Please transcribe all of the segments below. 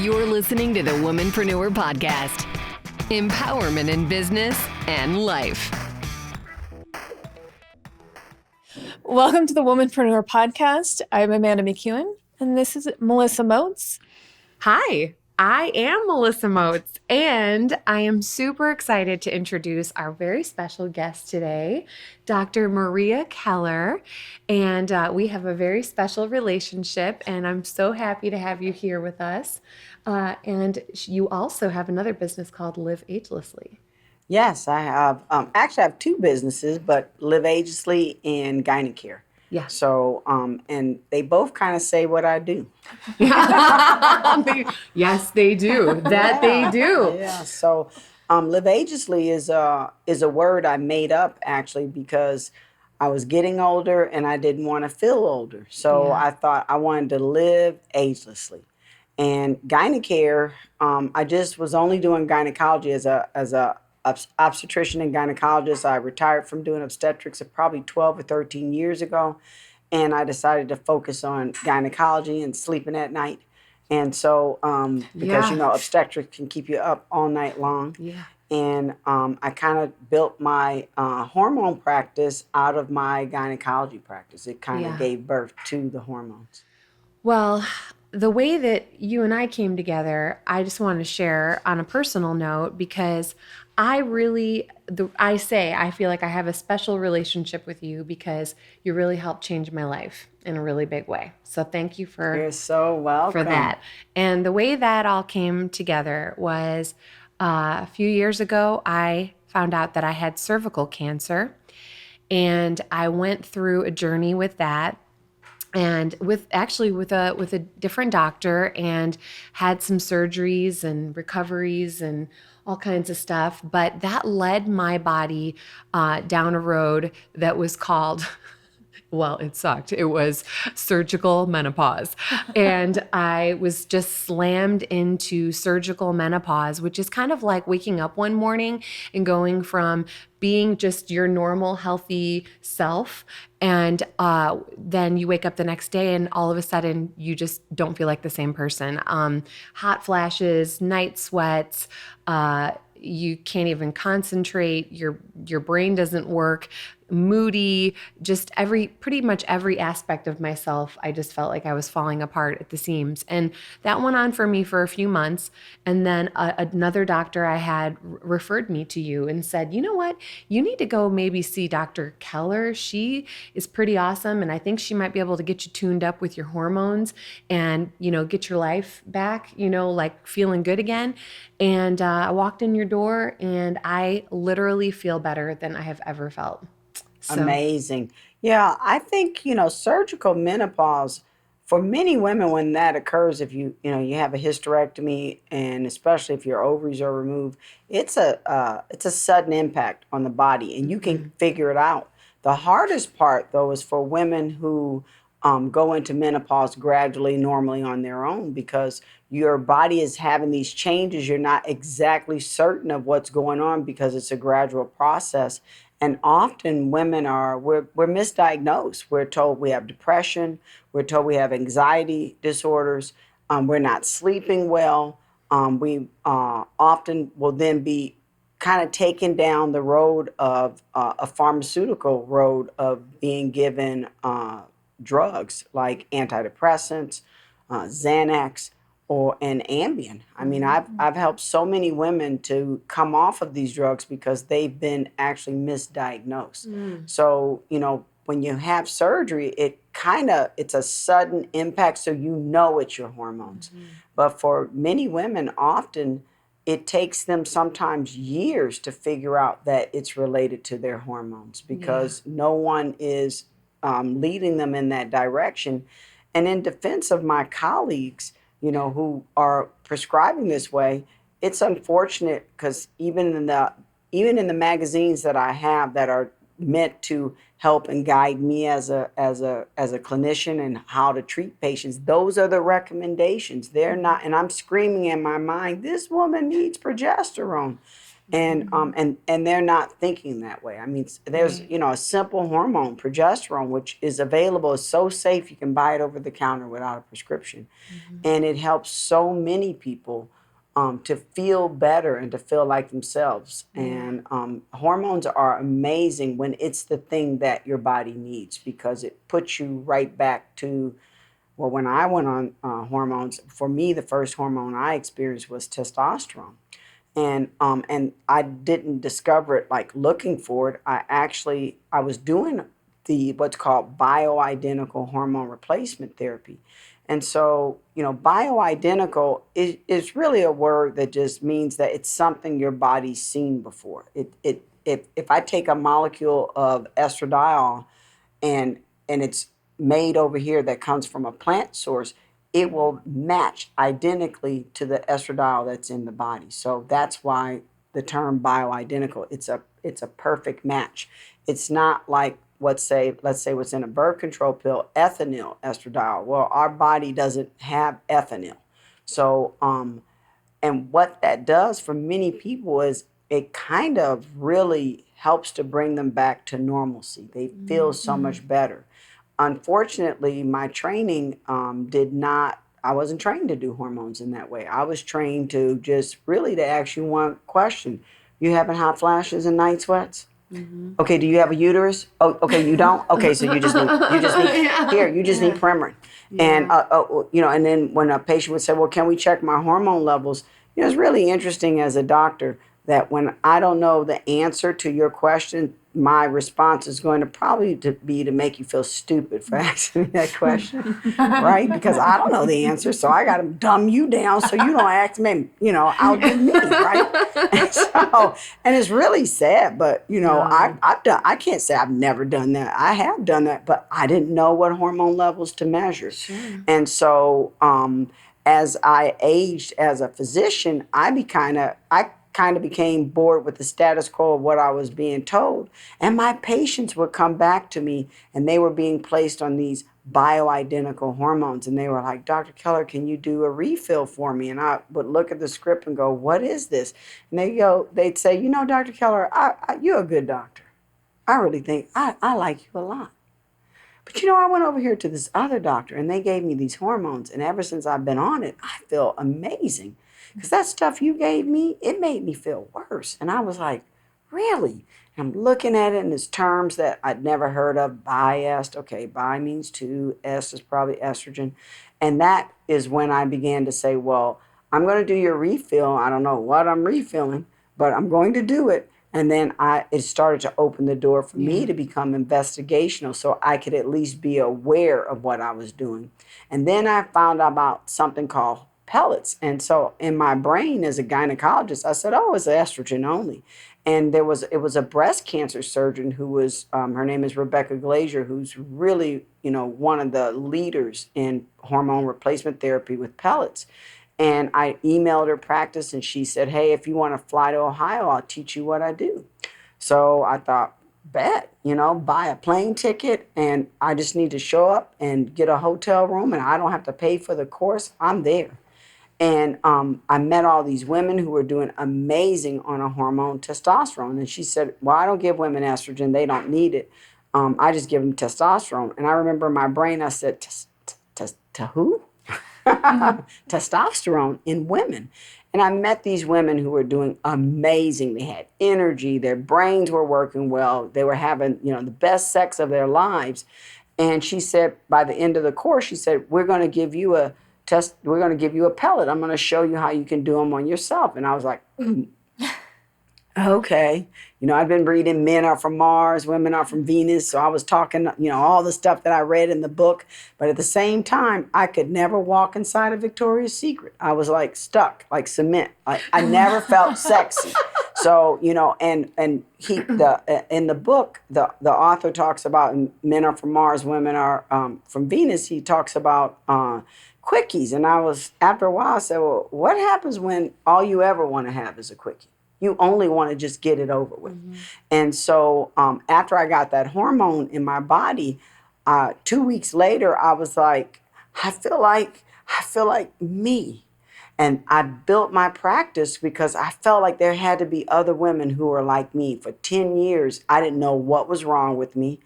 You're listening to the Womanpreneur Podcast. Empowerment in business and life. Welcome to the Womanpreneur Podcast. I'm Amanda McEwen, and this is Melissa Moats. Hi, I am Melissa Moats, and I am super excited to introduce our very special guest today, Dr. Maria Keller. And we have a very special relationship, and I'm so happy to have you here with us. And you also have another business called Live Agelessly. Yes, I have. Actually, I have two businesses, but Live Agelessly and Gynecare. Yeah. So, and they both kind of say what I do. Yes, they do. They do. Yeah. So, Live Agelessly is a word I made up actually because I was getting older and I didn't want to feel older. So I thought I wanted to live agelessly. And Gynecare, I just was only doing gynecology as a obstetrician and gynecologist. I retired from doing obstetrics probably 12 or 13 years ago, and I decided to focus on gynecology and sleeping at night. And so, because obstetrics can keep you up all night long. Yeah. And I kind of built my hormone practice out of my gynecology practice. It kind of gave birth to the hormones. Well, the way that you and I came together, I just want to share on a personal note because I feel like I have a special relationship with you because you really helped change my life in a really big way. So thank you You're so welcome for that. And the way that all came together was a few years ago, I found out that I had cervical cancer, and I went through a journey with that. And with a different doctor, and had some surgeries and recoveries and all kinds of stuff. But that led my body down a road that was called, well, it sucked. It was surgical menopause. And I was just slammed into surgical menopause, which is kind of like waking up one morning and going from being just your normal, healthy self. And then you wake up the next day and all of a sudden you just don't feel like the same person. Hot flashes, night sweats, you can't even concentrate, your brain doesn't work, moody, just pretty much every aspect of myself. I just felt like I was falling apart at the seams. And that went on for me for a few months. And then another doctor I had referred me to you and said, you know what, you need to go maybe see Dr. Keller. She is pretty awesome. And I think she might be able to get you tuned up with your hormones and, get your life back, like feeling good again. And I walked in your door and I literally feel better than I have ever felt. So. Amazing. Yeah, I think, surgical menopause, for many women when that occurs, if you have a hysterectomy, and especially if your ovaries are removed, it's a sudden impact on the body, and you can figure it out. The hardest part, though, is for women who go into menopause gradually, normally on their own, because your body is having these changes. You're not exactly certain of what's going on because it's a gradual process. And often women we're misdiagnosed. We're told we have depression. We're told we have anxiety disorders. We're not sleeping well. We often will then be kind of taken down the road of a pharmaceutical road of being given drugs like antidepressants, Xanax, and Ambien. I mean, I've helped so many women to come off of these drugs because they've been actually misdiagnosed. So, when you have surgery, it's a sudden impact, so it's your hormones. But for many women, often it takes them sometimes years to figure out that it's related to their hormones because no one is leading them in that direction. And in defense of my colleagues, who are prescribing this way, it's unfortunate because even in the magazines that I have that are meant to help and guide me as a clinician and how to treat patients, those are the recommendations. They're not, and I'm screaming in my mind, this woman needs progesterone. And they're not thinking that way. I mean, there's a simple hormone, progesterone, which is available. It's so safe you can buy it over the counter without a prescription, and it helps so many people to feel better and to feel like themselves. And hormones are amazing when it's the thing that your body needs, because it puts you right back to, well, when I went on hormones, for me, the first hormone I experienced was testosterone. And I didn't discover it like looking for it. I was doing what's called bioidentical hormone replacement therapy. And so, bioidentical is really a word that just means that it's something your body's seen before. If I take a molecule of estradiol and it's made over here that comes from a plant source, it will match identically to the estradiol that's in the body. So that's why the term bioidentical. It's a perfect match. It's not like let's say what's in a birth control pill, ethinyl estradiol. Well, our body doesn't have ethinyl. So and what that does for many people is it kind of really helps to bring them back to normalcy. They feel so much better. Unfortunately, my training I wasn't trained to do hormones in that way. I was trained to just really to ask you one question. You having hot flashes and night sweats? Okay, do you have a uterus? Oh, okay, you don't? Okay, so you just need need Premarin. And, and then when a patient would say, well, can we check my hormone levels? It's really interesting as a doctor that when I don't know the answer to your question, my response is going to probably be to make you feel stupid for asking me that question, right? Because I don't know the answer, so I got to dumb you down so you don't ask me, outdo me, right? And it's really sad, but I can't say I've never done that. I have done that, but I didn't know what hormone levels to measure. Sure. And so as I aged as a physician, I kind of became bored with the status quo of what I was being told. And my patients would come back to me and they were being placed on these bioidentical hormones. And they were like, Dr. Keller, can you do a refill for me? And I would look at the script and go, what is this? And they'd say, Dr. Keller, you're a good doctor. I really think I like you a lot. But I went over here to this other doctor and they gave me these hormones. And ever since I've been on it, I feel amazing. Because that stuff you gave me, it made me feel worse. And I was like, really? And I'm looking at it in its terms that I'd never heard of. Bi-est. Okay, bi means two. Est is probably estrogen. And that is when I began to say, well, I'm going to do your refill. I don't know what I'm refilling, but I'm going to do it. And then it started to open the door for me to become investigational so I could at least be aware of what I was doing. And then I found out about something called pellets. And so in my brain as a gynecologist, I said, oh, it's estrogen only. And it was a breast cancer surgeon who was, her name is Rebecca Glazier, who's really, one of the leaders in hormone replacement therapy with pellets. And I emailed her practice and she said, hey, if you want to fly to Ohio, I'll teach you what I do. So I thought, bet, buy a plane ticket and I just need to show up and get a hotel room and I don't have to pay for the course. I'm there. And I met all these women who were doing amazing on a hormone, testosterone. And she said, well, I don't give women estrogen. They don't need it. I just give them testosterone. And I remember in my brain, I said, to who? Testosterone in women. And I met these women who were doing amazing. They had energy. Their brains were working well. They were having, the best sex of their lives. And she said, by the end of the course, she said, we're going to give you a pellet. I'm going to show you how you can do them on yourself. And I was like, okay. I've been reading men are from Mars, women are from Venus. So I was talking, all the stuff that I read in the book. But at the same time, I could never walk inside a Victoria's Secret. I was like stuck, like cement. I never felt sexy. So, in the book, the author talks about men are from Mars, women are from Venus. He talks about quickies. And after a while, I said, well, what happens when all you ever want to have is a quickie? You only want to just get it over with. Mm-hmm. And so after I got that hormone in my body, 2 weeks later, I was like, I feel like me. And I built my practice because I felt like there had to be other women who were like me. For 10 years, I didn't know what was wrong with me.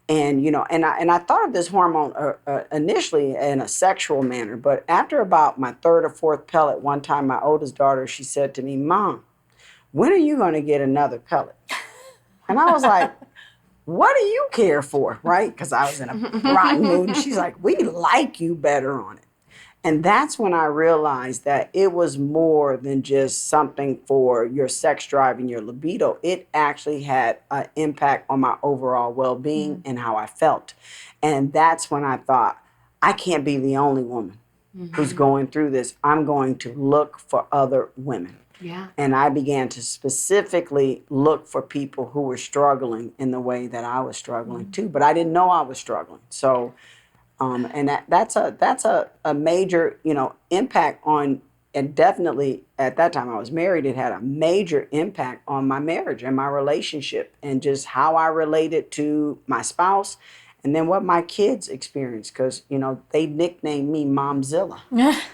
And, and I thought of this hormone initially in a sexual manner. But after about my third or fourth pellet, one time my oldest daughter, she said to me, "Mom, when are you going to get another pellet?" And I was like, "What do you care for?" Right? Because I was in a rotten mood. And she's like, "We like you better on it." And that's when I realized that it was more than just something for your sex drive and your libido. It actually had an impact on my overall well-being and how I felt. And that's when I thought, I can't be the only woman who's going through this. I'm going to look for other women. Yeah. And I began to specifically look for people who were struggling in the way that I was struggling too. But I didn't know I was struggling. So and that's a major, impact on, and definitely at that time I was married, it had a major impact on my marriage and my relationship and just how I related to my spouse and then what my kids experienced because, they nicknamed me Momzilla.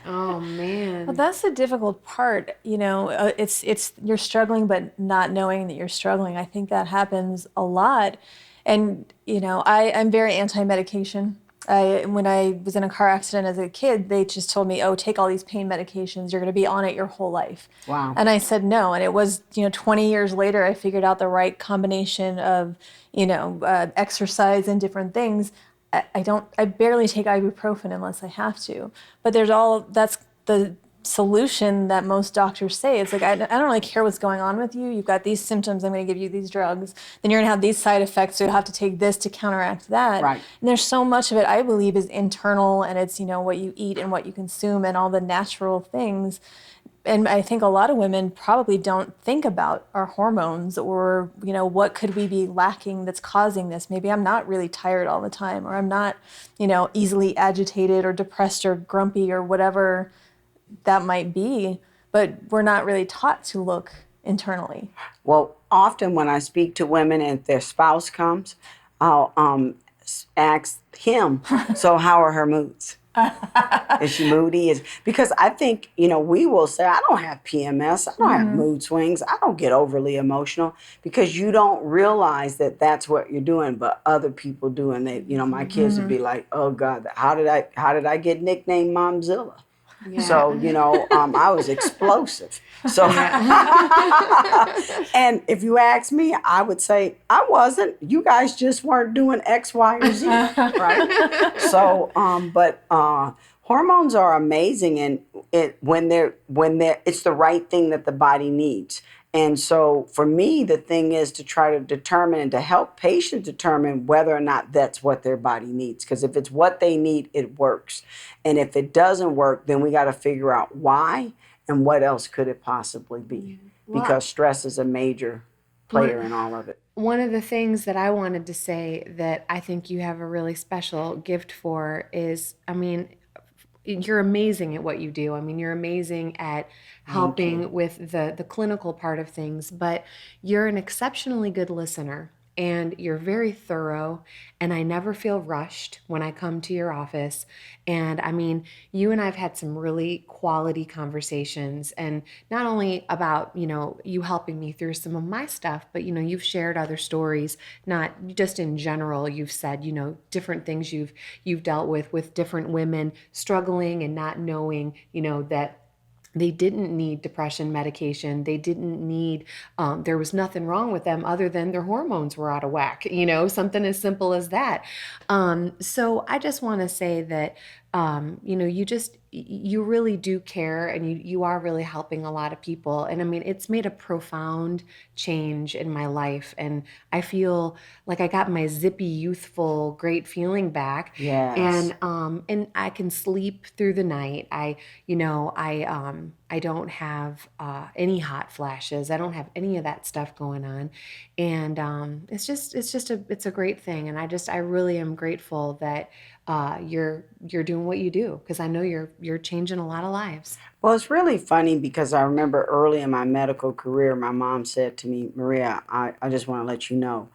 Oh, man. Well, that's the difficult part. It's you're struggling, but not knowing that you're struggling. I think that happens a lot. And, I'm very anti-medication. When I was in a car accident as a kid, they just told me, "Oh, take all these pain medications. You're going to be on it your whole life." Wow. And I said no. And it was, 20 years later, I figured out the right combination of, exercise and different things. I barely take ibuprofen unless I have to. But that's the solution that most doctors say. It's like, I don't really care what's going on with you. You've got these symptoms. I'm going to give you these drugs. Then you're going to have these side effects. So you have to take this to counteract that. Right. And there's so much of it, I believe, is internal, and it's, what you eat and what you consume and all the natural things. And I think a lot of women probably don't think about our hormones or, what could we be lacking that's causing this? Maybe I'm not really tired all the time, or I'm not, easily agitated or depressed or grumpy or whatever that might be, but we're not really taught to look internally. Well, often when I speak to women and their spouse comes, I'll ask him, "So how are her moods? Is she moody?" Because I think, we will say, "I don't have PMS. I don't have mood swings. I don't get overly emotional," because you don't realize that that's what you're doing, but other people do. And they, my kids would be like, "Oh God, how did I get nicknamed Momzilla?" Yeah. So, I was explosive. So, and if you ask me, I would say, I wasn't. You guys just weren't doing X, Y, or Z, right? So, but hormones are amazing, and when they're it's the right thing that the body needs. And so for me, the thing is to try to determine and to help patients determine whether or not that's what their body needs. Because if it's what they need, it works. And if it doesn't work, then we got to figure out why and what else could it possibly be. Because stress is a major player in all of it. One of the things that I wanted to say that I think you have a really special gift for is, you're amazing at what you do. You're amazing at helping with the clinical part of things, but you're an exceptionally good listener and you're very thorough, and I never feel rushed when I come to your office. And you and I've had some really quality conversations, and not only about, you helping me through some of my stuff, but, you've shared other stories, not just in general. You've said, different things you've dealt with different women struggling and not knowing, that they didn't need depression medication. They didn't need, there was nothing wrong with them other than their hormones were out of whack, something as simple as that. So I just want to say that, you really do care, and you are really helping a lot of people. And it's made a profound change in my life. And I feel like I got my zippy, youthful, great feeling back. Yes. And I can sleep through the night. I don't have any hot flashes. I don't have any of that stuff going on. And it's a great thing. And I really am grateful that you're doing what you do, because I know you're changing a lot of lives. Well, it's really funny because I remember early in my medical career, my mom said to me, "Maria, I just want to let you know,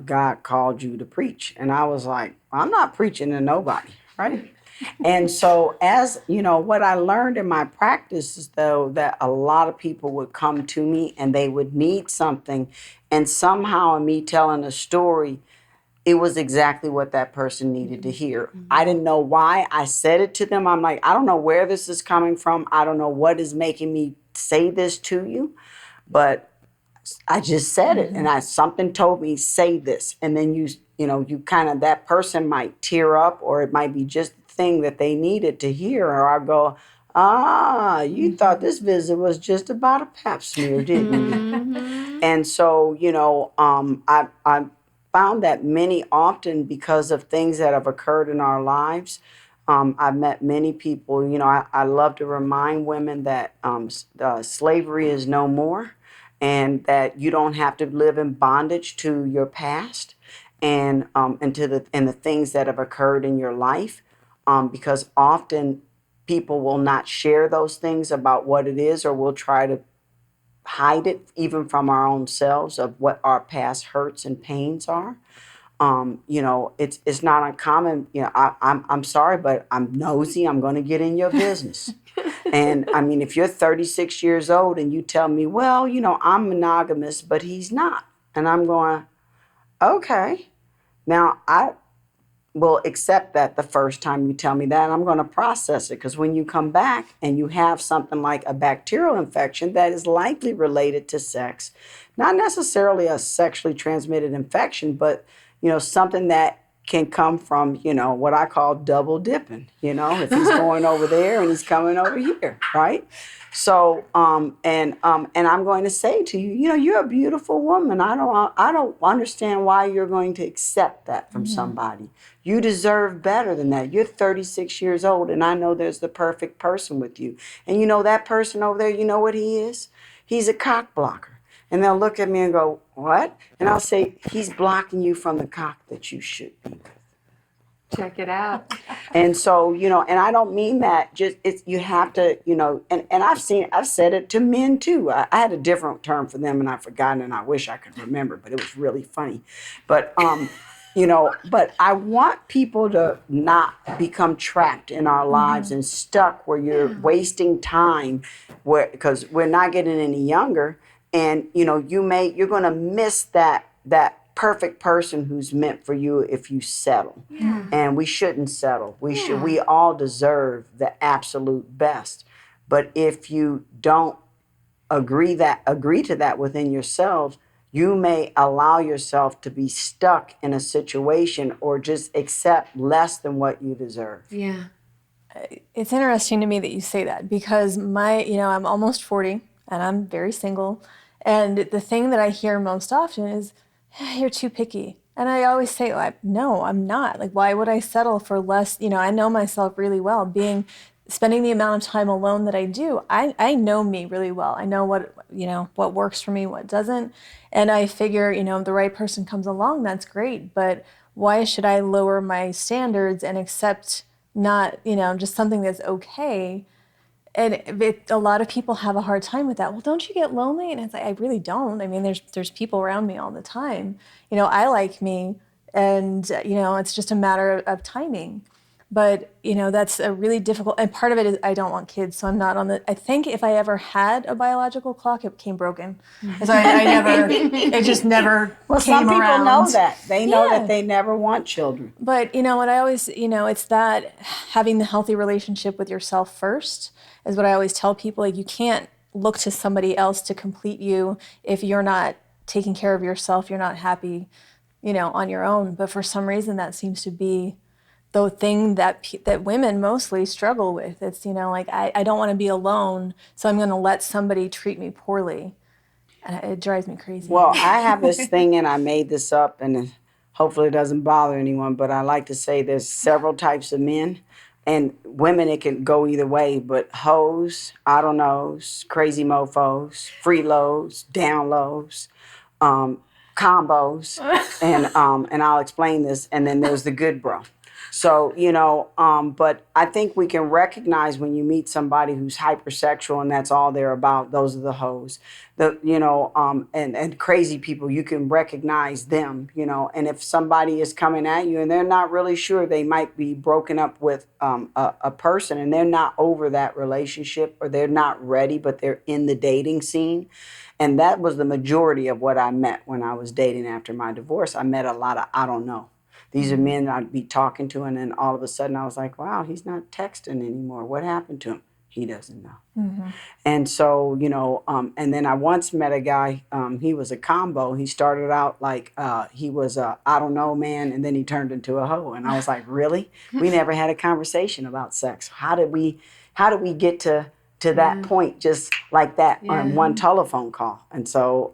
God called you to preach." And I was like, "I'm not preaching to nobody," right? And so as, what I learned in my practice is though that a lot of people would come to me and they would need something. And somehow in me telling a story, it was exactly what that person needed to hear. I didn't know why I said it to them. I'm like, I don't know where this is coming from. I don't know what is making me say this to you, but I just said it. And something told me, say this. And then you kind of, that person might tear up, or it might be just the thing that they needed to hear. Or I go, you thought this visit was just about a pap smear, didn't you? And so, I found that many often because of things that have occurred in our lives. I've met many people, I love to remind women that slavery is no more, and that you don't have to live in bondage to your past and to the things that have occurred in your life, because often people will not share those things about what it is, or will try to hide it even from our own selves of what our past hurts and pains are. It's not uncommon. I'm sorry, but I'm nosy. I'm going to get in your business. And I mean, if you're 36 years old and you tell me, well, I'm monogamous, but he's not. And I'm going, okay. Now, I will accept that the first time you tell me that. I'm going to process it, because when you come back and you have something like a bacterial infection that is likely related to sex, not necessarily a sexually transmitted infection, but something that can come from, what I call double dipping, if he's going over there and he's coming over here, right? So, and I'm going to say to you, you're a beautiful woman. I don't understand why you're going to accept that from somebody. You deserve better than that. You're 36 years old, and I know there's the perfect person with you. And that person over there, you know what he is? He's a cock blocker. And they'll look at me and go, what? And I'll say, he's blocking you from the cock that you should be with. Check it out. And so, and I don't mean that, you have to, and I've said it to men too. I had a different term for them and I've forgotten, and I wish I could remember, but it was really funny. But, but I want people to not become trapped in our lives and stuck where you're wasting time, because we're not getting any younger. And, you're going to miss that perfect person who's meant for you if you settle. Yeah. And we shouldn't settle. We all deserve the absolute best. But if you don't agree to that within yourselves, you may allow yourself to be stuck in a situation or just accept less than what you deserve. Yeah. It's interesting to me that you say that, because I'm almost 40 and I'm very single. And the thing that I hear most often is, you're too picky. And I always say, no, I'm not. Like, why would I settle for less? I know myself really well. Spending the amount of time alone that I do, I know me really well. I know what works for me, what doesn't. And I figure, if the right person comes along, that's great. But why should I lower my standards and accept not, just something that's okay? And a lot of people have a hard time with that. Well, don't you get lonely? And it's like, I really don't. I mean, there's people around me all the time. I like me, and it's just a matter of timing. But that's a really difficult. And part of it is I don't want kids, so I'm not on the. I think if I ever had a biological clock, it became broken. So I never. It just never. Well, came some people around. know that. They know that they never want children. But what I always, it's that having the healthy relationship with yourself first is what I always tell people. Like, you can't look to somebody else to complete you if you're not taking care of yourself. You're not happy, on your own. But for some reason, that seems to be the thing that women mostly struggle with. It's, like, I don't want to be alone, so I'm going to let somebody treat me poorly. And it drives me crazy. Well, I have this thing, and I made this up, and hopefully it doesn't bother anyone, but I like to say there's several types of men. And women, it can go either way, but hoes, I don't knows, crazy mofos, freeloads, down lows, combos, and I'll explain this. And then there's the good bro. So, but I think we can recognize when you meet somebody who's hypersexual and that's all they're about, those are the hoes. And crazy people, you can recognize them, and if somebody is coming at you and they're not really sure, they might be broken up with a person and they're not over that relationship, or they're not ready, but they're in the dating scene. And that was the majority of what I met when I was dating after my divorce. I met a lot of, I don't know. These are men I'd be talking to, and then all of a sudden I was like, wow, he's not texting anymore. What happened to him? He doesn't know. Mm-hmm. And so, and then I once met a guy, he was a combo. He started out like he was a, I don't know, man, and then he turned into a hoe. And I was like, really? We never had a conversation about sex. How did we get to that point just like that on one telephone call? And so,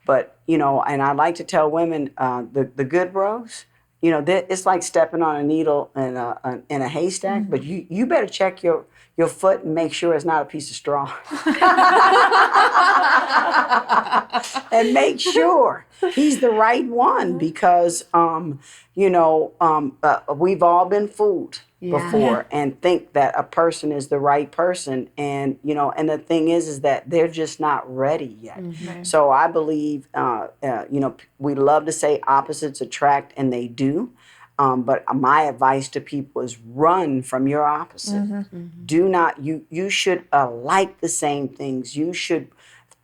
but, and I like to tell women, the good bros, it's like stepping on a needle in a haystack, mm-hmm. but you better check your foot and make sure it's not a piece of straw. And make sure he's the right one, because, we've all been fooled before and think that a person is the right person. And, and the thing is that they're just not ready yet. Mm-hmm. So I believe, we love to say opposites attract, and they do. But my advice to people is run from your opposite. Mm-hmm. Mm-hmm. Do not, you should like the same things. You should,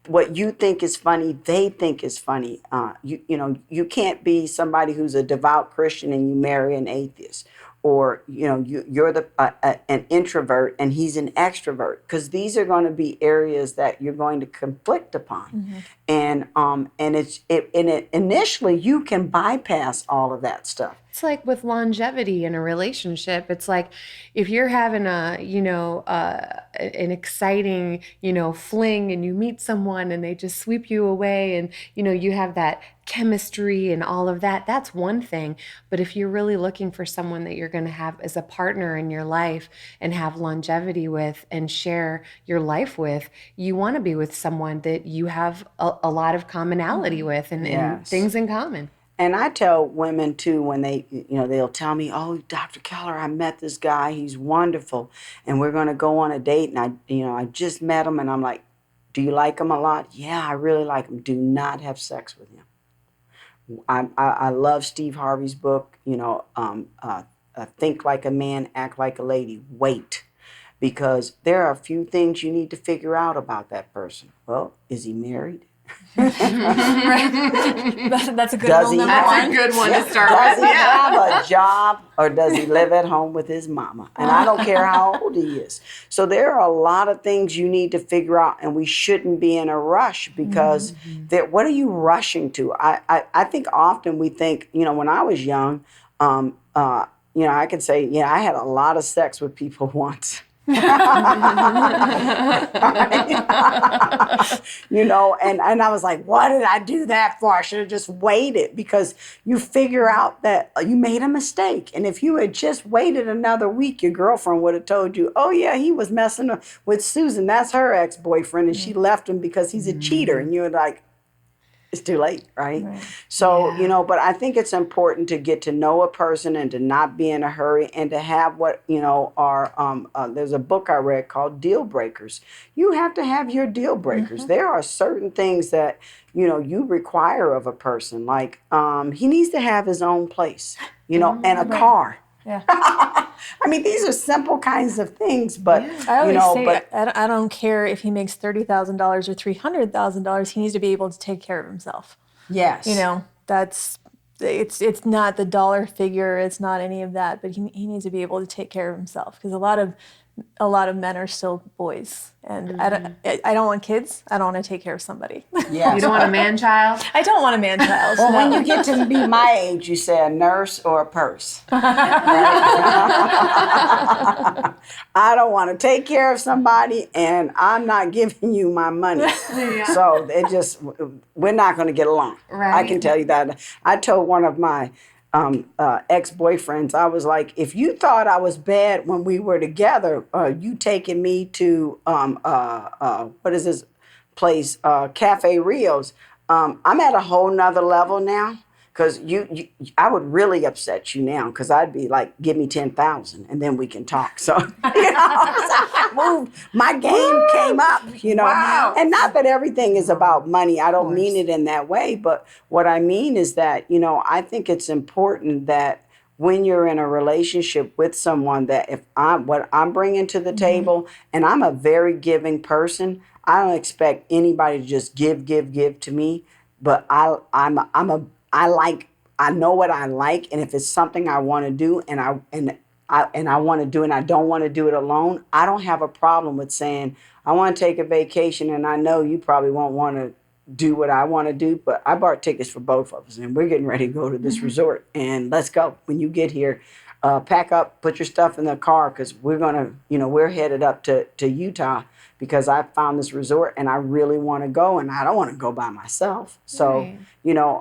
what you think is funny, they think is funny. You can't be somebody who's a devout Christian and you marry an atheist. Or, you're an introvert and he's an extrovert, because these are going to be areas that you're going to conflict upon. Mm-hmm. And initially you can bypass all of that stuff. It's like with longevity in a relationship. It's like if you're having an exciting, fling, and you meet someone and they just sweep you away, and, you have that chemistry and all of that, that's one thing. But if you're really looking for someone that you're going to have as a partner in your life and have longevity with and share your life with, you want to be with someone that you have a lot of commonality with and things in common. And I tell women too, when they, they'll tell me, oh, Dr. Keller, I met this guy, he's wonderful, and we're going to go on a date, and I just met him, and I'm like, do you like him a lot? Yeah, I really like him. Do not have sex with him. I love Steve Harvey's book, Think Like a Man, Act Like a Lady. Wait, because there are a few things you need to figure out about that person. Well, is he married? That's a good one. That's a good one to start with. Does he have a job, or does he live at home with his mama? And I don't care how old he is. So there are a lot of things you need to figure out, and we shouldn't be in a rush, because what are you rushing to? I think often we think, when I was young, I could say, I had a lot of sex with people once. And I was like, what did I do that for? I should have just waited, because you figure out that you made a mistake. And if you had just waited another week, your girlfriend would have told you, oh yeah, he was messing with Susan. That's her ex-boyfriend. And she left him because he's a cheater. And you're like, it's too late, right? So, but I think it's important to get to know a person and to not be in a hurry, and to have what, there's a book I read called Deal Breakers. You have to have your deal breakers. Mm-hmm. There are certain things that, you require of a person. Like, he needs to have his own place, and a car. Yeah. I mean, these are simple kinds of things, but, I always say, I don't care if he makes $30,000 or $300,000, he needs to be able to take care of himself. Yes. It's not the dollar figure, it's not any of that, but he needs to be able to take care of himself, because a lot of men are still boys, and I don't want kids. I don't want to take care of somebody. Yeah. You don't want a man child? I don't want a man child. Well, when you get to be my age, you say a nurse or a purse. I don't want to take care of somebody, and I'm not giving you my money. So we're not going to get along. Right. I can tell you that. I told one of my ex-boyfriends, I was like, if you thought I was bad when we were together, you taking me to what is this place, Cafe Rio's, I'm at a whole nother level now, because I would really upset you now, because I'd be like, give me 10,000 and then we can talk. So, so I moved, my game came up, Wow. and not that everything is about money. I don't mean it in that way, but what I mean is that, I think it's important that when you're in a relationship with someone, that if what I'm bringing to the table, and I'm a very giving person, I don't expect anybody to just give to me, but I know what I like, and if it's something I want to do, and I want to do it, and I don't want to do it alone, I don't have a problem with saying I want to take a vacation, and I know you probably won't want to do what I want to do, but I bought tickets for both of us, and we're getting ready to go to this resort, and let's go. When you get here, pack up, put your stuff in the car, because we're gonna, we're headed up to Utah, because I found this resort and I really want to go, and I don't want to go by myself. So,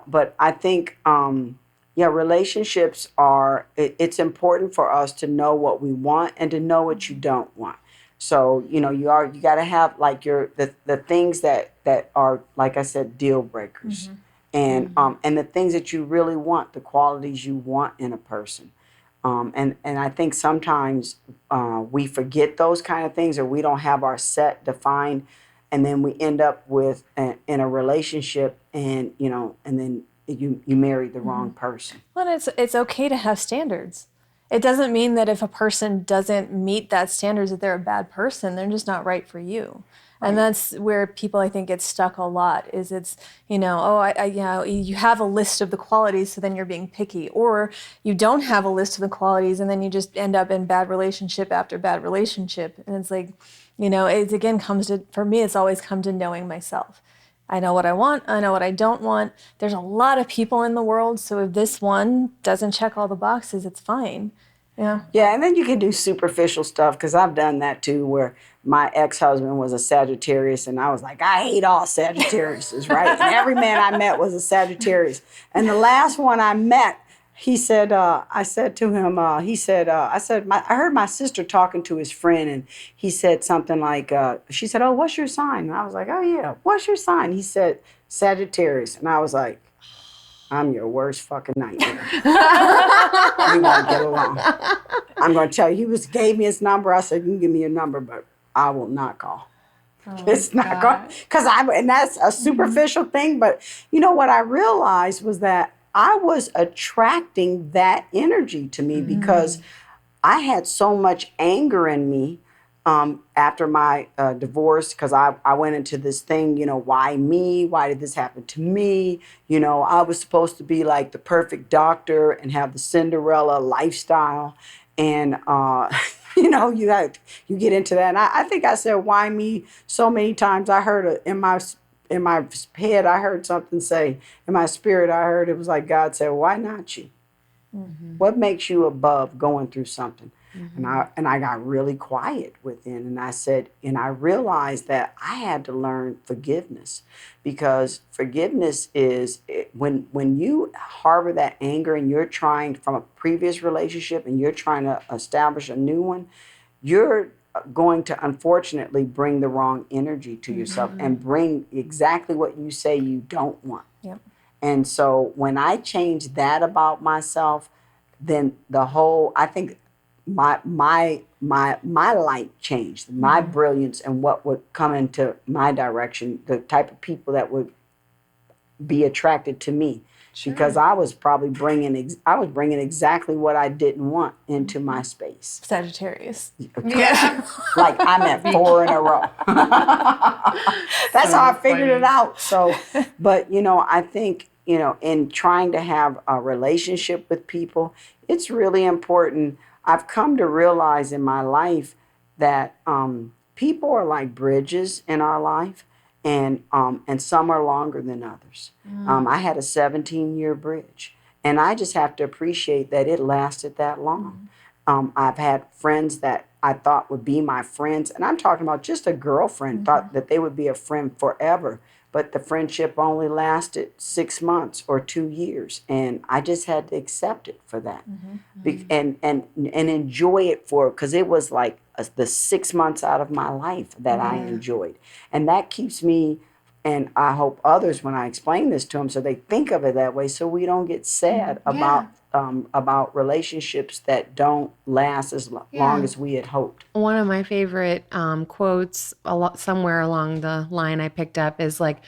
but I think, relationships it's important for us to know what we want and to know what you don't want. So, you got to have like the things that are, like I said, deal breakers, and the things that you really want, the qualities you want in a person. And I think sometimes we forget those kind of things, or we don't have our set defined, and then we end up with in a relationship, and and then you marry the wrong person. Well, it's okay to have standards. It doesn't mean that if a person doesn't meet that standards that they're a bad person. They're just not right for you. And that's where people, I think, get stuck a lot, is it's, you have a list of the qualities, so then you're being picky, or you don't have a list of the qualities, and then you just end up in bad relationship after bad relationship. And it's like, it again for me, it's always come to knowing myself. I know what I want. I know what I don't want. There's a lot of people in the world, so if this one doesn't check all the boxes, it's fine. Yeah. Yeah, and then you can do superficial stuff, because I've done that too, where my ex-husband was a Sagittarius, and I was like, I hate all Sagittariuses, right? And every man I met was a Sagittarius. And the last one I met, he said, I said to him, I heard my sister talking to his friend, and he said something like, she said, oh, what's your sign? And I was like, oh yeah, what's your sign? He said, Sagittarius. And I was like, I'm your worst fucking nightmare. We won't get along. I'm going to tell you, he gave me his number. I said, you can give me your number, but I will not call. It's not going, and that's a superficial thing. But what I realized was that I was attracting that energy to me, because I had so much anger in me after my divorce, because I went into this thing, why me? Why did this happen to me? I was supposed to be like the perfect doctor and have the Cinderella lifestyle. And, you get into that. And I think I said, why me? So many times. I heard in my head, I heard something say, in my spirit, I heard it was like God said, why not you? What makes you above going through something? And I got really quiet within, and I said, and I realized that I had to learn forgiveness, because forgiveness is when you harbor that anger, and you're trying from a previous relationship, and you're trying to establish a new one, you're going to unfortunately bring the wrong energy to yourself, and bring exactly what you say you don't want. Yep. And so when I changed that about myself, then I think my light changed, my brilliance, and what would come into my direction, the type of people that would be attracted to me. Sure. Because I was probably bringing exactly what I didn't want into my space. Sagittarius. Yeah. Like I'm at 4 in a row. That's how I figured it out. So, but I think, in trying to have a relationship with people, it's really important. I've come to realize in my life that people are like bridges in our life, and some are longer than others. I had a 17-year bridge, and I just have to appreciate that it lasted that long. I've had friends that I thought would be my friends, and I'm talking about just a girlfriend, thought that they would be a friend forever. But the friendship only lasted 6 months or 2 years, and I just had to accept it for that, and enjoy it because it was like the 6 months out of my life that I enjoyed, and that keeps me And I hope others, when I explain this to them, so they think of it that way, so we don't get sad about relationships that don't last as long as we had hoped. One of my favorite quotes somewhere along the line I picked up is like,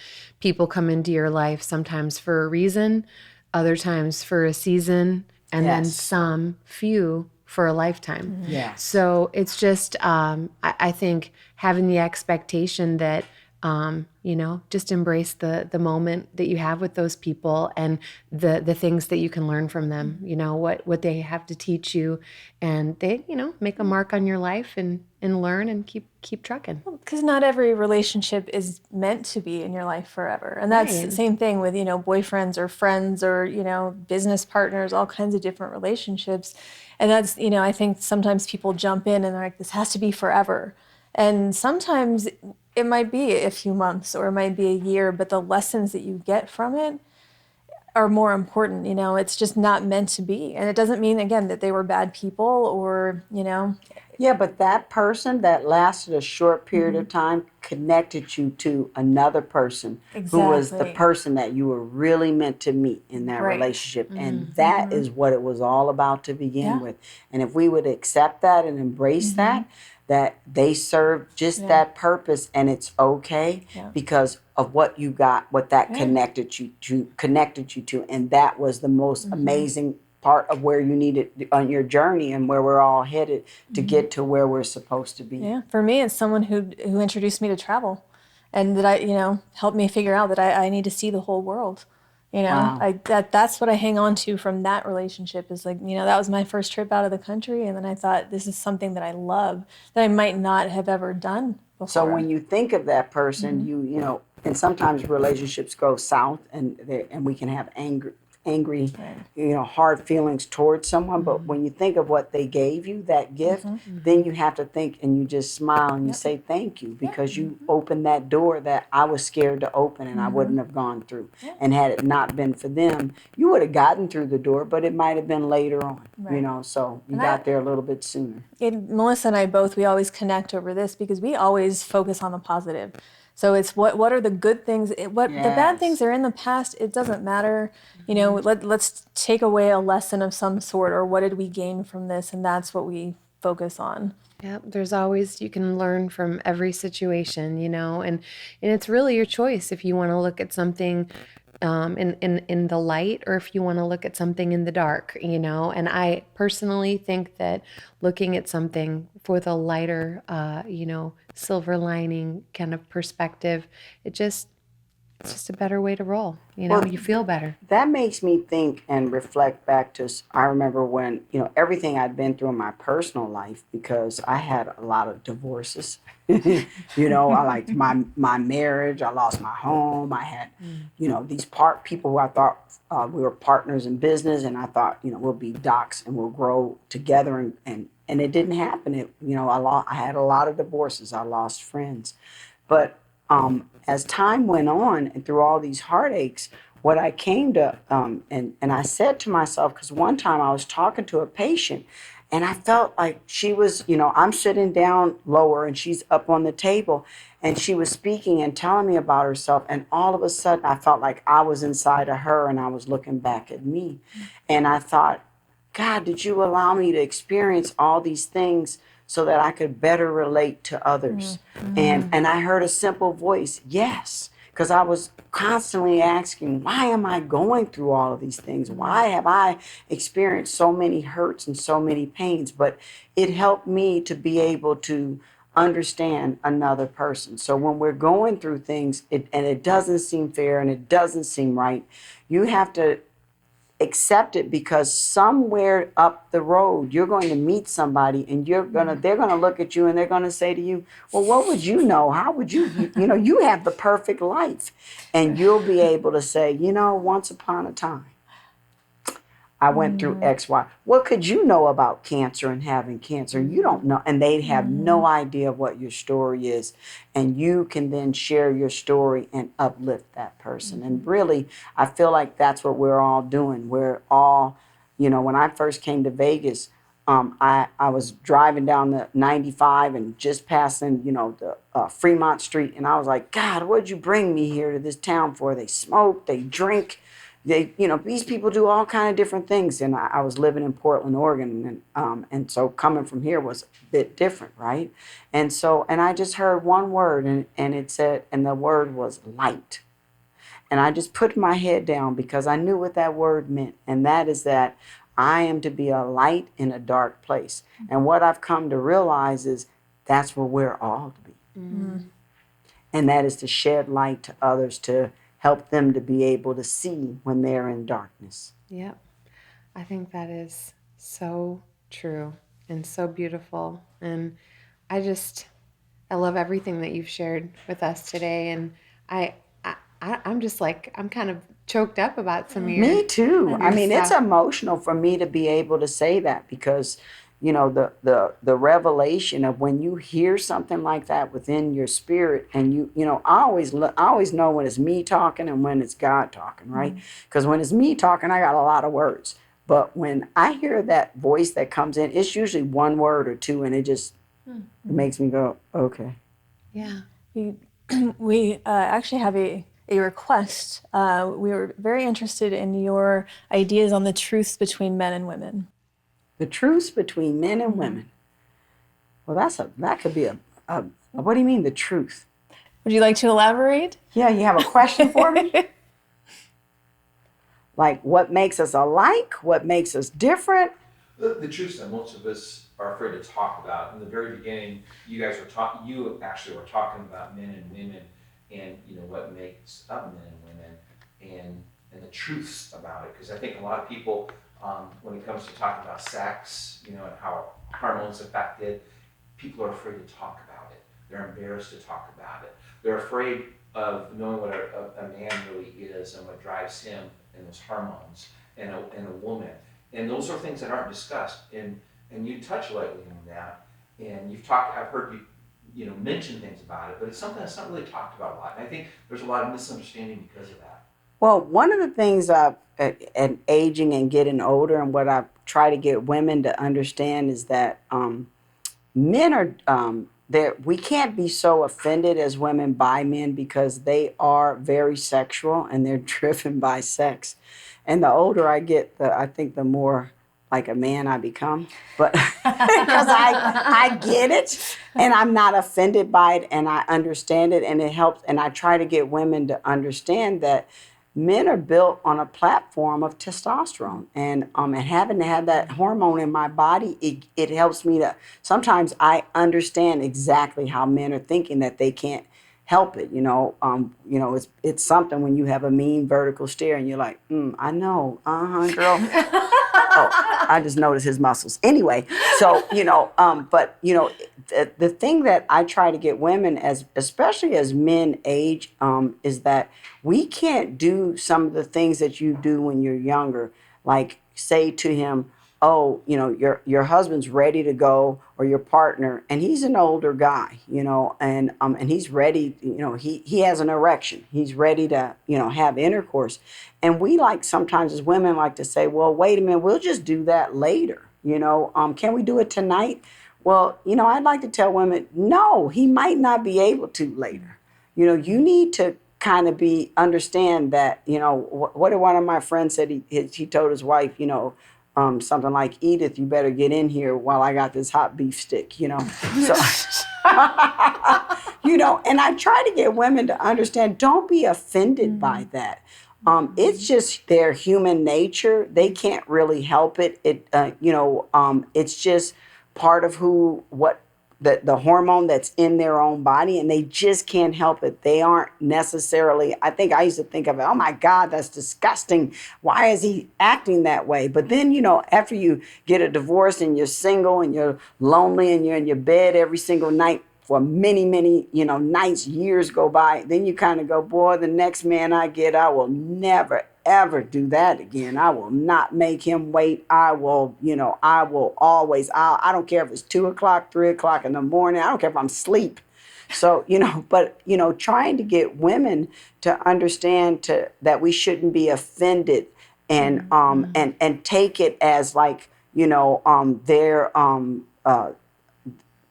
people come into your life sometimes for a reason, other times for a season, and then some few for a lifetime. Yeah. So it's just, I think having the expectation that, just embrace the moment that you have with those people and the things that you can learn from them, what they have to teach you, and they, make a mark on your life and learn and keep trucking. Because not every relationship is meant to be in your life forever. And that's the same thing with, boyfriends or friends or, business partners, all kinds of different relationships. And that's, I think sometimes people jump in and they're like, this has to be forever. And sometimes it might be a few months or it might be a year, but the lessons that you get from it are more important. It's just not meant to be. And it doesn't mean, again, that they were bad people or, Yeah, but that person that lasted a short period of time connected you to another person who was the person that you were really meant to meet in that relationship. And that is what it was all about to begin with. And if we would accept that and embrace that they served just that purpose, and it's okay because of what you got, what that connected you to, and that was the most amazing part of where you needed on your journey and where we're all headed to get to where we're supposed to be. Yeah, for me, it's someone who introduced me to travel, and that helped me figure out that I need to see the whole world. That's what I hang on to from that relationship is like, that was my first trip out of the country. And then I thought, this is something that I love that I might not have ever done before. So when you think of that person, you and sometimes relationships go south and we can have angry, hard feelings towards someone. But when you think of what they gave you, that gift, then you have to think and you just smile and you say thank you because you opened that door that I was scared to open and I wouldn't have gone through. And had it not been for them, you would have gotten through the door, but it might have been later on, so you got there a little bit sooner. Melissa and I both, we always connect over this because we always focus on the positive. So it's what are the good things? The bad things are in the past. It doesn't matter. Let's take away a lesson of some sort, or what did we gain from this? And that's what we focus on. Yeah, there's always, you can learn from every situation, and it's really your choice if you want to look at something in the light or if you want to look at something in the dark, and I personally think that looking at something with a lighter, silver lining kind of perspective, it's just a better way to roll. You feel better. That makes me think and reflect back to, I remember when, everything I'd been through in my personal life, because I had a lot of divorces. I liked my marriage. I lost my home. I had, these people who I thought we were partners in business, and I thought, we'll be docs and we'll grow together, and it didn't happen. I had a lot of divorces. I lost friends. But as time went on and through all these heartaches, what I came to, and I said to myself, because one time I was talking to a patient and I felt like she was, I'm sitting down lower and she's up on the table and she was speaking and telling me about herself. And all of a sudden I felt like I was inside of her and I was looking back at me. And I thought, God, did you allow me to experience all these things so that I could better relate to others? And I heard a simple voice, yes, because I was constantly asking, why am I going through all of these things? Why have I experienced so many hurts and so many pains? But it helped me to be able to understand another person. So when we're going through things and it doesn't seem fair and it doesn't seem right, you have to accept it, because somewhere up the road you're going to meet somebody and they're going to look at you and they're going to say to you, well, what would you know? How would you you have the perfect life. And you'll be able to say, once upon a time I went through X, Y. What could you know about cancer and having cancer? You don't know. And they have no idea what your story is. And you can then share your story and uplift that person. And really, I feel like that's what we're all doing. We're all, when I first came to Vegas, I was driving down the 95 and just passing, the Fremont Street. And I was like, God, what'd you bring me here to this town for? They smoke, they drink. These people do all kind of different things. And I was living in Portland, Oregon. And so coming from here was a bit different, right? And I just heard one word and it said, and the word was light. And I just put my head down because I knew what that word meant. And that is that I am to be a light in a dark place. And what I've come to realize is that's where we're all to be. Mm-hmm. And that is to shed light to others, to help them to be able to see when they're in darkness. Yep. I think that is so true and so beautiful. And I love everything that you've shared with us today. And I'm just like, I'm kind of choked up about some of your... Me too. I mean, stuff. It's emotional for me to be able to say that because, the revelation of when you hear something like that within your spirit, and I always know when it's me talking and when it's God talking, right? Because when it's me talking, I got a lot of words. But when I hear that voice that comes in, it's usually one word or two, and it just it makes me go, okay. Yeah. We actually have a request. We were very interested in your ideas on the truths between men and women. The truths between men and women. Well, that could be a what do you mean, the truth? Would you like to elaborate? Yeah, you have a question for me? Like what makes us alike? What makes us different? The truths that most of us are afraid to talk about. In the very beginning, you actually were talking about men and women, and what makes up men and women, and the truths about it. Because I think a lot of people, when it comes to talking about sex, and how hormones affect it, people are afraid to talk about it. They're embarrassed to talk about it. They're afraid of knowing what a man really is and what drives him and those hormones, and a woman. And those are things that aren't discussed. And you touch lightly on that. And I've heard you mention things about it, but it's something that's not really talked about a lot. And I think there's a lot of misunderstanding because of that. Well, one of the things at aging and getting older, and what I try to get women to understand is that men are we can't be so offended as women by men because they are very sexual and they're driven by sex. And the older I get, I think the more like a man I become, but because I get it and I'm not offended by it and I understand it, and it helps. And I try to get women to understand that men are built on a platform of testosterone, and having to have that hormone in my body, it helps me to, sometimes I understand exactly how men are thinking, that they can't help it. It's something when you have a mean vertical stare and you're like, I know, girl. Oh, I just noticed his muscles. Anyway, so, but, the thing that I try to get women, especially as men age, is that we can't do some of the things that you do when you're younger, like say to him, oh, your husband's ready to go, or your partner, and he's an older guy, and he's ready, he has an erection. He's ready to, have intercourse. And we sometimes as women like to say, well, wait a minute, we'll just do that later. Can we do it tonight? Well, I'd like to tell women, no, he might not be able to later. You need to kind of understand that, what did one of my friends said? He told his wife, something like, Edith, you better get in here while I got this hot beef stick, So, and I try to get women to understand, don't be offended by that. It's just their human nature. They can't really help it. It's just part of the hormone that's in their own body, and they just can't help it. They aren't necessarily, I think I used to think of it, oh my God, that's disgusting. Why is he acting that way? But then, after you get a divorce and you're single and you're lonely and you're in your bed every single night for many, many, nights, years go by, then you kind of go, boy, the next man I get, I will never, ever do that again. I will not make him wait. I will always, I don't care if it's 2:00, 3:00 in the morning. I don't care if I'm asleep. So, but, trying to get women to understand that we shouldn't be offended and take it as like,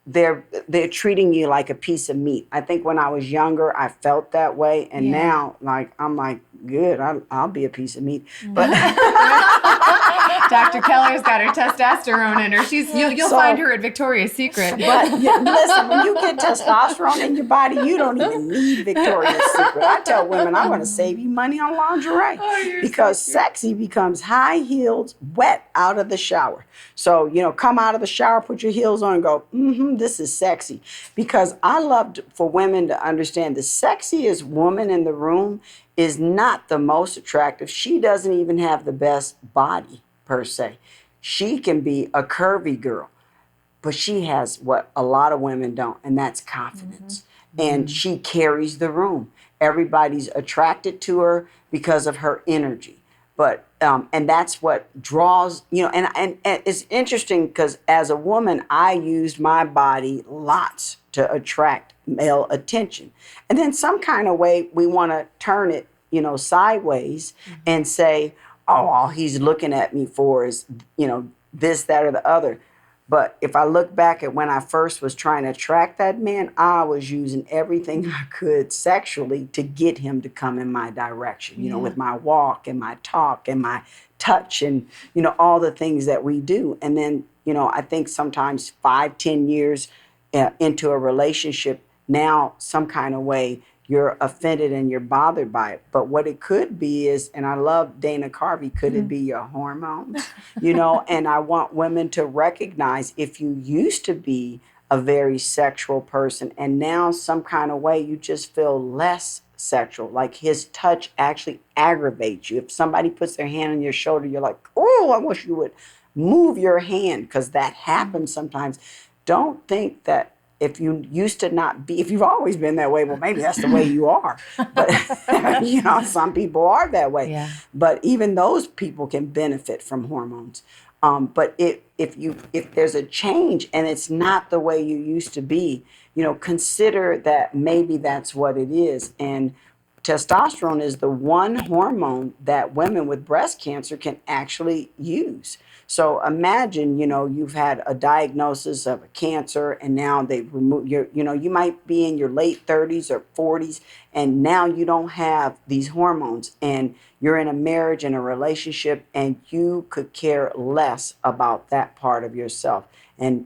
they're treating you like a piece of meat. I think when I was younger, I felt that way, and now, like, I'm like, good, I'll be a piece of meat. But Dr. Keller's got her testosterone in her. You'll find her at Victoria's Secret. But listen, when you get testosterone in your body, you don't even need Victoria's Secret. I tell women, I'm going to save you money on lingerie because sexy becomes high heels, wet out of the shower. So, come out of the shower, put your heels on and go, this is sexy. Because I love for women to understand the sexiest woman in the room is not the most attractive. She doesn't even have the best body per se. She can be a curvy girl, but she has what a lot of women don't, and that's confidence. And she carries the room. Everybody's attracted to her because of her energy. But and that's what draws, and it's interesting because as a woman, I used my body lots to attract male attention. And then some kind of way we want to turn it, sideways and say, oh, all he's looking at me for is, this, that, or the other. But if I look back at when I first was trying to attract that man, I was using everything I could sexually to get him to come in my direction, with my walk and my talk and my touch and, all the things that we do. And then, I think sometimes 5-10 years into a relationship, now some kind of way you're offended and you're bothered by it. But what it could be is, and I love Dana Carvey, could it be your hormones? And I want women to recognize if you used to be a very sexual person and now some kind of way you just feel less sexual, like his touch actually aggravates you. If somebody puts their hand on your shoulder, you're like, oh, I wish you would move your hand, because that happens sometimes. Don't think that if you used to not be, if you've always been that way, well, maybe that's the way you are. But, some people are that way. Yeah. But even those people can benefit from hormones. But if there's a change and it's not the way you used to be, consider that maybe that's what it is. And testosterone is the one hormone that women with breast cancer can actually use. So imagine, you've had a diagnosis of a cancer and now they've removed you might be in your late 30s or 40s and now you don't have these hormones and you're in a marriage and a relationship and you could care less about that part of yourself. And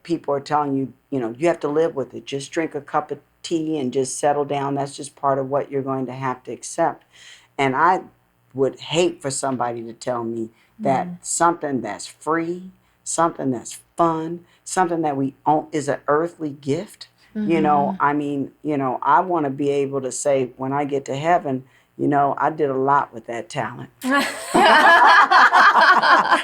people are telling you, you have to live with it. Just drink a cup of tea and just settle down. That's just part of what you're going to have to accept. And I would hate for somebody to tell me that something that's free, something that's fun, something that we own is an earthly gift. I want to be able to say when I get to heaven, I did a lot with that talent.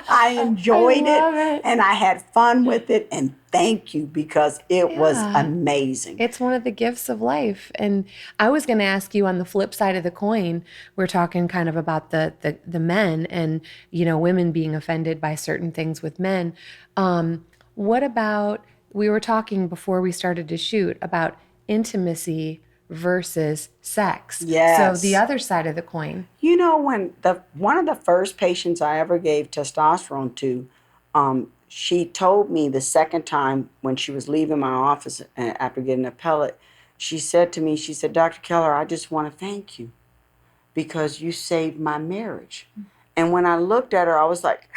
I enjoyed it and I had fun with it, and thank you, because it was amazing. It's one of the gifts of life. And I was going to ask you, on the flip side of the coin, we're talking kind of about the men and, women being offended by certain things with men. What about, we were talking before we started to shoot about intimacy versus sex. Yes. So the other side of the coin. When one of the first patients I ever gave testosterone to, she told me the second time when she was leaving my office after getting a pellet, she said to me, Dr. Keller, I just want to thank you because you saved my marriage. And when I looked at her, I was like,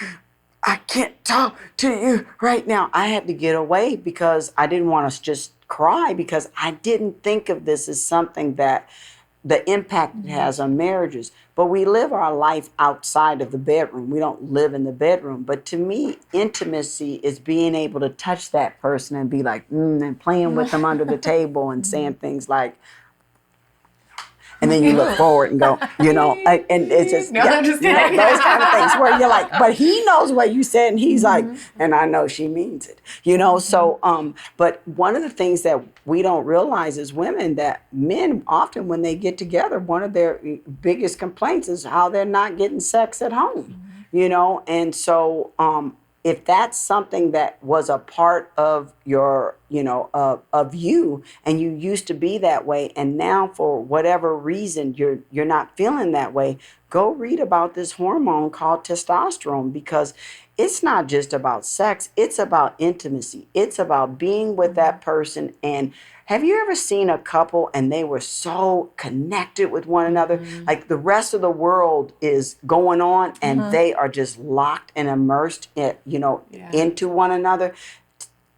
I can't talk to you right now. I had to get away because I didn't want to just cry, because I didn't think of this as something that the impact it has on marriages. But we live our life outside of the bedroom. We don't live in the bedroom. But to me, intimacy is being able to touch that person and be like, and playing with them under the table and saying things like, and then you look forward and go, and it's just, those kind of things where you're like, but he knows what you said, and he's like, and I know she means it, So, but one of the things that we don't realize as women, that men often when they get together, one of their biggest complaints is how they're not getting sex at home, and so, if that's something that was a part of your, of you, and you used to be that way, and now for whatever reason you're not feeling that way, go read about this hormone called testosterone, because it's not just about sex, it's about intimacy. It's about being with that person. And have you ever seen a couple and they were so connected with one another? Like the rest of the world is going on and they are just locked and immersed into one another.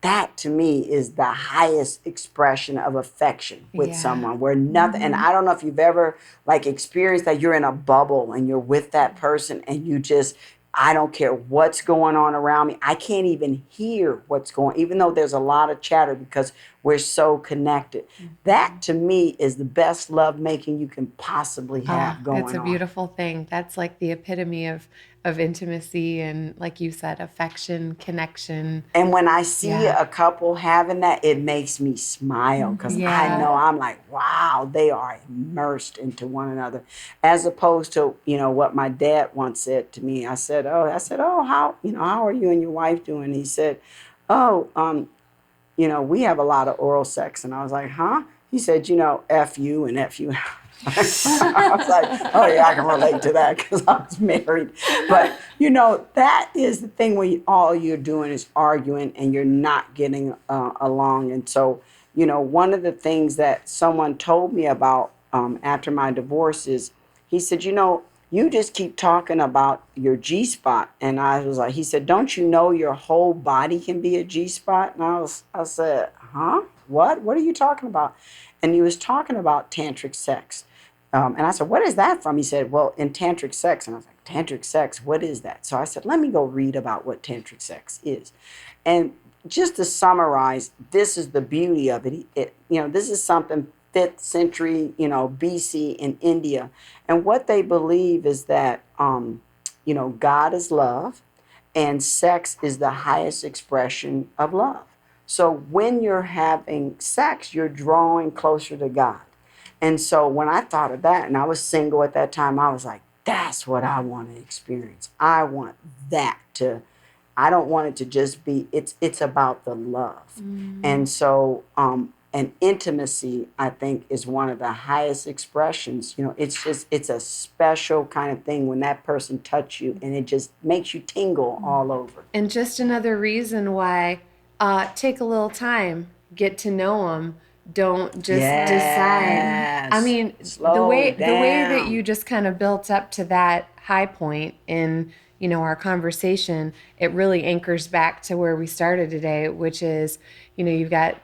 That to me is the highest expression of affection with someone, where nothing, and I don't know if you've ever like experienced that you're in a bubble and you're with that person and you just, I don't care what's going on around me. I can't even hear what's going, even though there's a lot of chatter, because we're so connected. That to me is the best love making you can possibly have going on. It's a beautiful thing. That's like the epitome of intimacy and, like you said, affection, connection. And when I see a couple having that, it makes me smile, because I know, I'm like, wow, they are immersed into one another. As opposed to, what my dad once said to me. I said, how are you and your wife doing? He said, we have a lot of oral sex. And I was like, huh? He said, F you and F you. I was like, oh yeah, I can relate to that because I was married. But, that is the thing when all you're doing is arguing and you're not getting along. And so, one of the things that someone told me about after my divorce is, he said, you just keep talking about your G-spot. And I was like, he said, don't you know your whole body can be a G-spot? And I said, huh? What? What are you talking about? And he was talking about tantric sex. And I said, what is that from? He said, well, in tantric sex. And I was like, tantric sex, what is that? So I said, let me go read about what tantric sex is. And just to summarize, this is the beauty of it. This is something 5th century, BC in India. And what they believe is that, God is love and sex is the highest expression of love. So when you're having sex, you're drawing closer to God. And so when I thought of that, and I was single at that time, I was like, that's what I want to experience. I want that I don't want it to just be, it's about the love. And so, and intimacy, I think, is one of the highest expressions. It's a special kind of thing when that person touches you and it just makes you tingle all over. And just another reason why, take a little time, get to know them. Don't just decide. I mean, the way that you just kind of built up to that high point in, our conversation, it really anchors back to where we started today, which is, you've got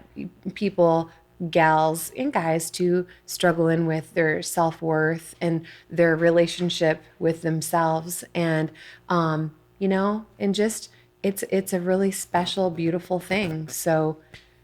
people, gals and guys too, struggling with their self-worth and their relationship with themselves. And, and just, it's a really special, beautiful thing. So,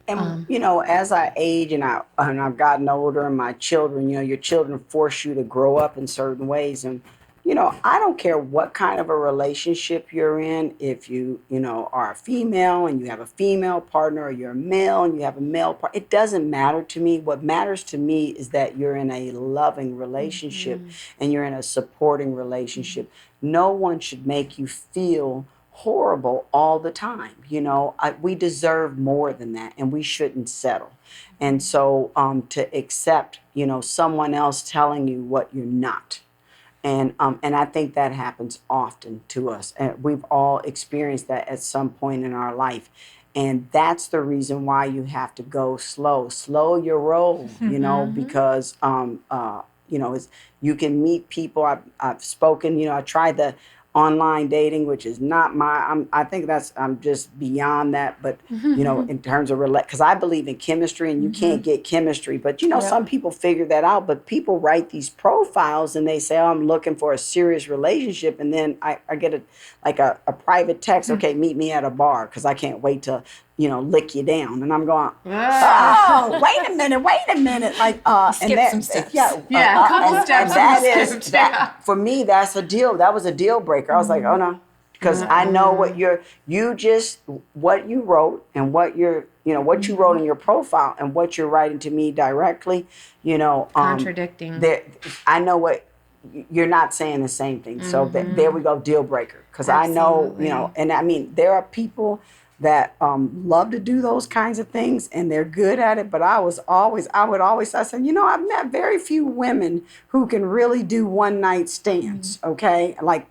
and, as I age and I've gotten older, and my children, your children force you to grow up in certain ways. And, I don't care what kind of a relationship you're in. If you, are a female and you have a female partner, or you're a male and you have a male partner, it doesn't matter to me. What matters to me is that you're in a loving relationship and you're in a supporting relationship. No one should make you feel horrible all the time. We deserve more than that, and we shouldn't settle. And so to accept, someone else telling you what you're not. And I think that happens often to us. And we've all experienced that at some point in our life. And that's the reason why you have to go slow your roll, because, you can meet people. I've spoken, I tried the online dating, which is not I think I'm just beyond that. But, in terms of, because I believe in chemistry and you can't get chemistry. But, some people figure that out. But people write these profiles and they say, oh, I'm looking for a serious relationship. And then I get a private text. Okay, meet me at a bar because I can't wait to, lick you down. And I'm going, oh, wait a minute. Like, skip some steps. A couple steps. And that for me, that's a deal. That was a deal breaker. I was like, oh no, because I know what what you wrote and what what you wrote in your profile and what you're writing to me directly, contradicting. I know what you're not saying the same thing. So there we go, deal breaker. Because I know, and I mean, there are people that love to do those kinds of things and they're good at it. But I would always, I said, I've met very few women who can really do one night stands. Okay. Like,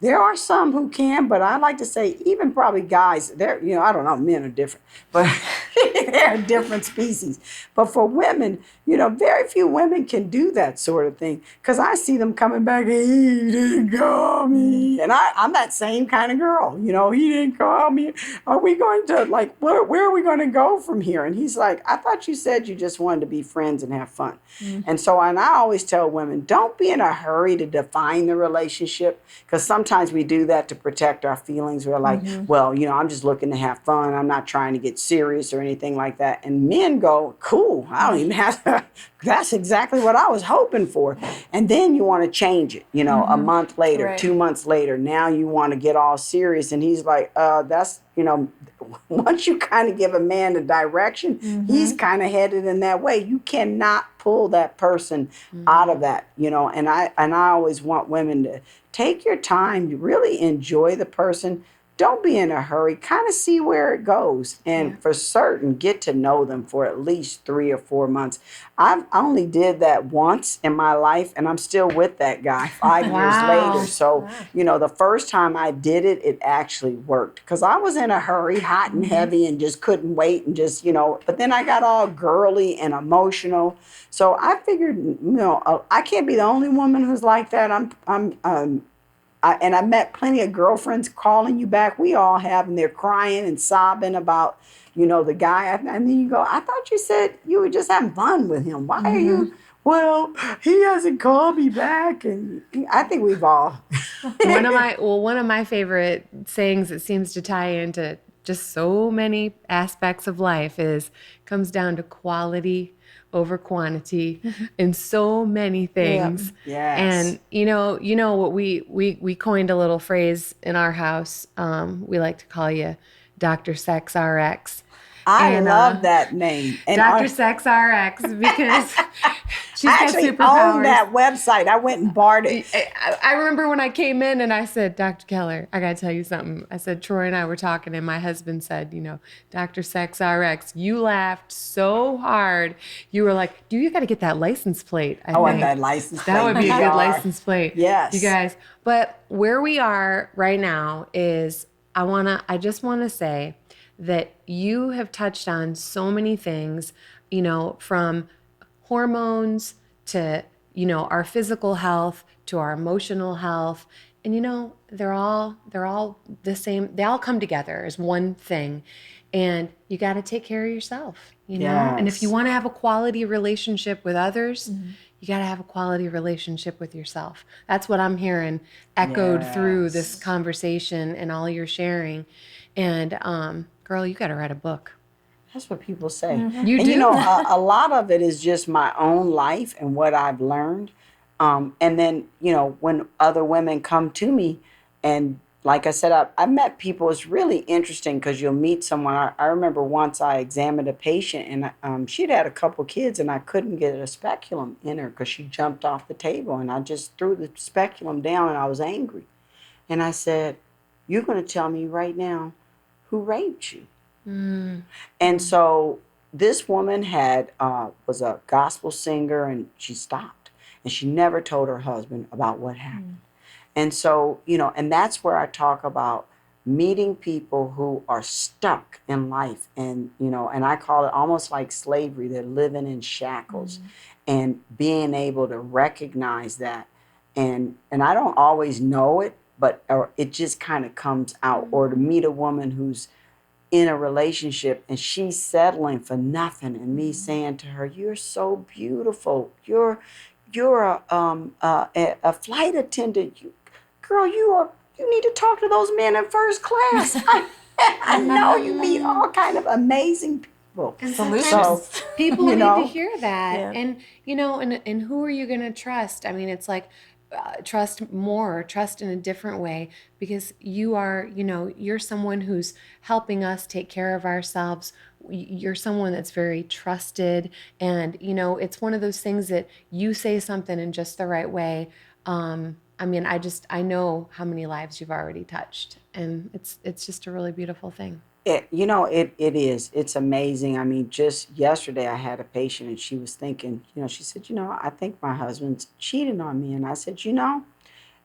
there are some who can, but I like to say even probably guys, they're, I don't know, men are different, but they're a different species. But for women, very few women can do that sort of thing. Because I see them coming back, he didn't call me. And I'm that same kind of girl, he didn't call me. Are we going to, like, where are we going to go from here? And he's like, I thought you said you just wanted to be friends and have fun. And so, and I always tell women, don't be in a hurry to define the relationship. Because sometimes we do that to protect our feelings. We're like, well, I'm just looking to have fun. I'm not trying to get serious or anything like that. And men go, cool, I don't even have to. That's exactly what I was hoping for. And then you want to change it, a month later, Right. 2 months later. Now you want to get all serious. And he's like, that's, once you kind of give a man a direction, he's kind of headed in that way. You cannot pull that person out of that, and I always want women to take your time, really enjoy the person. Don't be in a hurry. Kind of see where it goes. And for certain, get to know them for at least 3 or 4 months. I only did that once in my life, and I'm still with that guy 5 years later. So, the first time I did it, it actually worked. Because I was in a hurry, hot and heavy, and just couldn't wait. And just, but then I got all girly and emotional. So I figured, I can't be the only woman who's like that. And I met plenty of girlfriends calling you back. We all have, and they're crying and sobbing about, the guy. And then you go, I thought you said you were just having fun with him. Why are you? Well, he hasn't called me back. And I think we've all. One of my favorite sayings that seems to tie into just so many aspects of life comes down to quality over quantity in so many things. Yeah. Yes. And what we coined a little phrase in our house. We like to call you Dr. Sex RX. I love that name. And Dr. Sex RX because she's got actually superpowers. own that website. I went and bought it. I remember when I came in and I said, Dr. Keller, I got to tell you something. I said, Troy and I were talking and my husband said, Dr. Sex RX, you laughed so hard. You were like, you got to get that license plate. I want that license plate. That would be a good license plate. Yes. You guys. But where we are right now is I just want to say that you have touched on so many things, from hormones to, our physical health to our emotional health. And, they're all the same. They all come together as one thing. And you got to take care of yourself, know? And if you want to have a quality relationship with others, you got to have a quality relationship with yourself. That's what I'm hearing echoed through this conversation and all you're sharing. And, girl, you got to write a book. That's what people say. You do. A lot of it is just my own life and what I've learned. And then, when other women come to me, and like I said, I met people. It's really interesting because you'll meet someone. I remember once I examined a patient, and she'd had a couple kids, and I couldn't get a speculum in her because she jumped off the table, and I just threw the speculum down, and I was angry. And I said, you're going to tell me right now who raped you. And so this woman was a gospel singer, and she stopped, and she never told her husband about what happened. And so, and that's where I talk about meeting people who are stuck in life, and and I call it almost like slavery. They're living in shackles, and being able to recognize that, and I don't always know it, but it just kind of comes out. Or to meet a woman who's in a relationship and she's settling for nothing, and me saying to her, "You're so beautiful. You're a flight attendant. Girl, you need to talk to those men in first class." I know you meet all kind of amazing people. And So, people need to hear that. Yeah. And, and who are you going to trust? I mean, it's like, trust more, trust in a different way, because you are, you're someone who's helping us take care of ourselves. You're someone that's very trusted. And, it's one of those things that you say something in just the right way. I mean, I know how many lives you've already touched, and it's just a really beautiful thing. It is. It's amazing. I mean, just yesterday I had a patient and she was thinking, she said, I think my husband's cheating on me. And I said,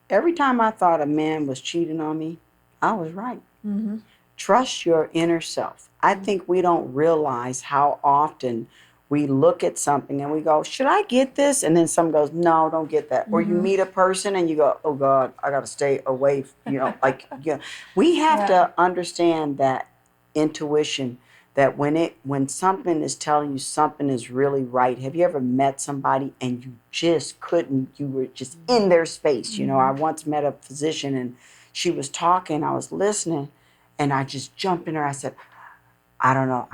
every time I thought a man was cheating on me, I was right. Mm-hmm. Trust your inner self. I think we don't realize how often we look at something and we go, should I get this? And then someone goes, no, don't get that. Or you meet a person and you go, oh God, I got to stay away. We have to understand that intuition, that when something is telling you something is really right. Have you ever met somebody and you just couldn't, you were just in their space? I once met a physician and she was talking, I was listening, and I just jumped in her. I said, I don't know,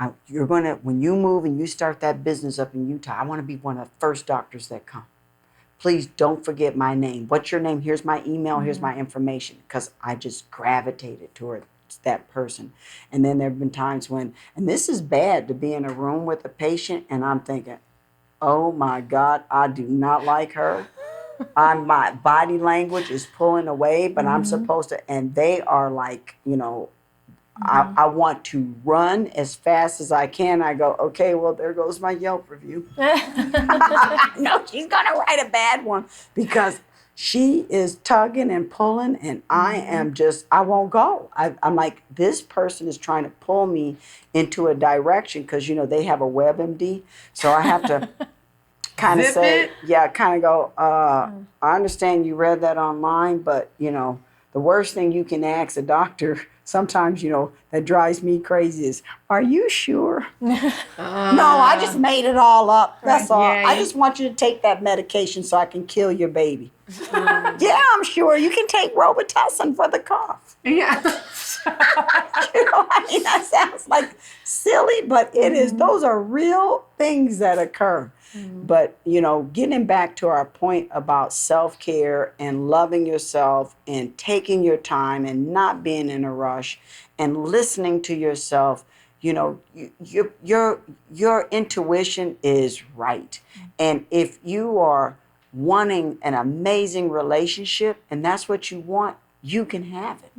when you move and you start that business up in Utah, I want to be one of the first doctors that come. Please don't forget my name. What's your name? Here's my email, here's my information. Because I just gravitated toward that person. And then there have been times when, and this is bad, to be in a room with a patient and I'm thinking, oh my God, I do not like her. My body language is pulling away, but I'm supposed to, and they are like, I want to run as fast as I can. I go, okay, well, there goes my Yelp review. No, she's going to write a bad one because she is tugging and pulling, and I am just, I won't go. I'm like, this person is trying to pull me into a direction because, they have a WebMD. So I have to kind of say, kind of go, I understand you read that online, but, the worst thing you can ask a doctor sometimes, that drives me crazy is, are you sure? No, I just made it all up. That's all. Yeah, I just want you to take that medication so I can kill your baby. Yeah, I'm sure. You can take Robitussin for the cough. Yeah. That sounds like silly, but it is. Those are real things that occur. But, getting back to our point about self-care and loving yourself and taking your time and not being in a rush and listening to yourself, your intuition is right. And if you are wanting an amazing relationship and that's what you want, you can have it.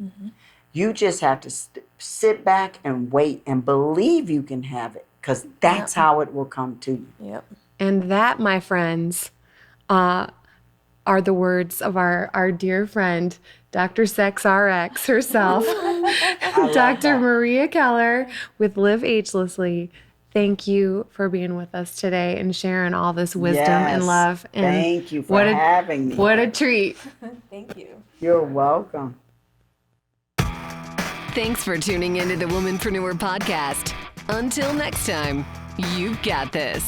You just have to sit back and wait and believe you can have it because that's how it will come to you. Yep. And that, my friends, are the words of our dear friend, Dr. Sex RX herself, Dr. Maria Keller with Live Agelessly. Thank you for being with us today and sharing all this wisdom and love. And thank you for having me. What a treat. Thank you. You're welcome. Thanks for tuning into the Womanpreneur podcast. Until next time, you've got this.